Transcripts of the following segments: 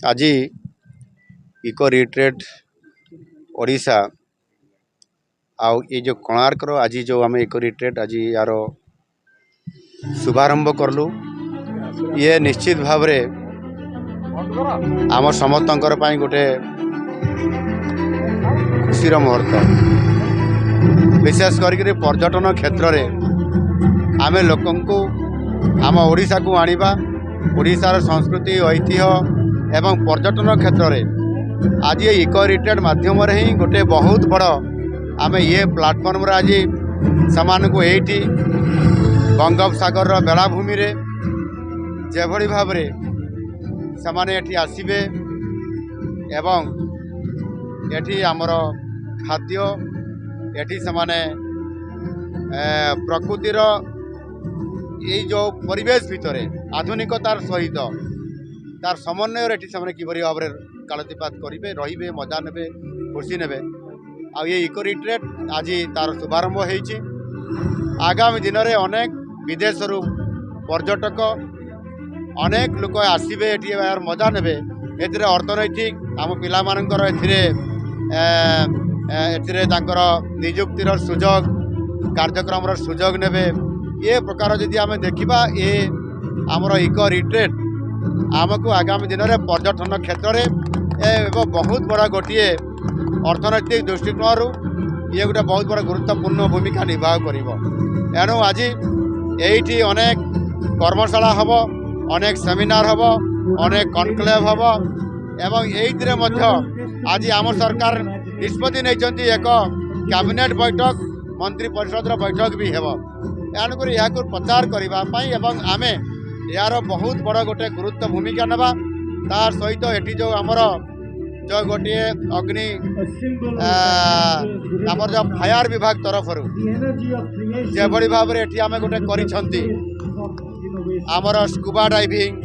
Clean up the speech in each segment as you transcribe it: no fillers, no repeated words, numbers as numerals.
आज eco retreat Odisha आउ ये जो कोणार्क आज जो आम इको रिट्रेट आज यार शुभारंभ करलु ये निश्चित भाव आम समस्त गोटे खुशीर मुहूर्त विशेष करके पर्यटन क्षेत्र में आम लोक आम ओडिशा को आनिबा ओडिशार संस्कृति ऐतिह्य एवं पर्यटन क्षेत्र में आज ये इको रिट्रेट माध्यम ही गोटे बहुत बड़ आम ये प्लाटफर्म आज सामान को एठी बंगोपसागर बेलाभूमि रे जेभली भाव से एठी आसिबे एवं एठी आमर खाद्य एठी से प्रकृतिर ये जो परिवेश भितर आधुनिकतार सहित तार समन्वय से किपरि भाव कालतीपात करेंगे रे मजा ने खुशी ने आ ये इको रिट्रेट आज तार शुभारंभ होती आगामी दिन में अनेक विदेश पर्यटक अनेक लोक आसबे यार मजा ने अर्थनैतिक आम पिला निजुक्तिर सुजोग कार्यक्रम सुजोग ने ये प्रकार जदि आम देखा ये आमर इको रिट्रेट आमको आगामी दिन में पर्यटन क्षेत्र में बहुत बड़ा गोटे अर्थनैतिक दृष्टिकोण ये गोटे बहुत बड़ा गुरुत्वपूर्ण भूमिका निर्वाह कर एणु आज ये अनेक कर्मशाला हम अनेक सेमिनार हम अनेक कनक्लेव हम एवं ये आज आम सरकार निष्पत्ति नहीं एक कैबिनेट बैठक मंत्री परिषद बैठक भी है एणुक या प्रचार करने आम यार बहुत बड़ा गोटे गुरुत्व भूमिका नवा तार सहित एटी जो आमर जो गोटे अग्नि आमर जो फायर विभाग तरफ जो भाव में आम गोटे करिछंती आमर स्कूबा डाइविंग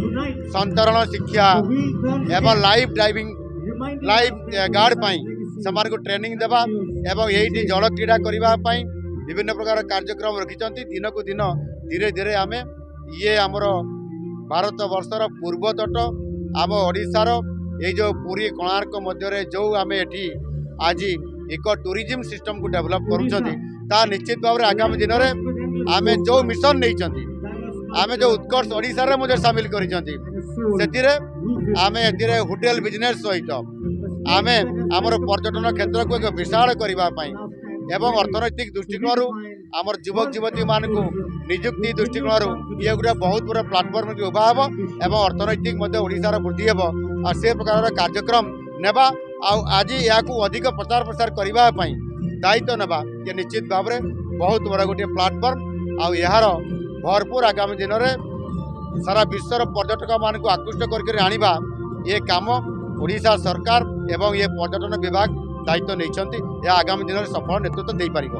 संतरण शिक्षा एवं लाइफ गार्ड से को ट्रेनिंग देवा एवं यही जल क्रीड़ा करने विभिन्न प्रकार कार्यक्रम रखिंट दिन को दिन धीरे धीरे आम ये आमर भारत वर्षर पूर्व तट आम ओडिशार ये जो पुरी कोणार्क मध्य जो आम एटी आज इको टूरिज्म सिस्टम को डेवलप करुँच निश्चित भाव में आगामी दिन में आम जो मिशन नहीं आम जो उत्कर्ष ओडिशा मुझे सामिल कर आम ए होटेल बिजनेस सहित आम आमर पर्यटन क्षेत्र को एक विशाल करने एवं अर्थनैतिक दृष्टिकोण आमर युवक युवती मान को निजुक्ति दृष्टिकोण ये गोटे बहुत बड़ा प्लाटफर्म की उभा हे एवं अर्थनैतिक ओडिशार वृद्धि हे और से प्रकार कार्यक्रम नेबा आज या अधिक प्रचार प्रसार करने दायित्व नेबा ये निश्चित भाव में बहुत बड़ा गोटे प्लाटफर्म आर भरपूर आगामी दिन में सारा विश्वर पर्यटक मान को आकृष्ट करके आनिबा ये काम ओडिशा सरकार एवं ये पर्यटन विभाग दायित्व नहीं आगामी दिन में सफल नेतृत्व दे पारिबो।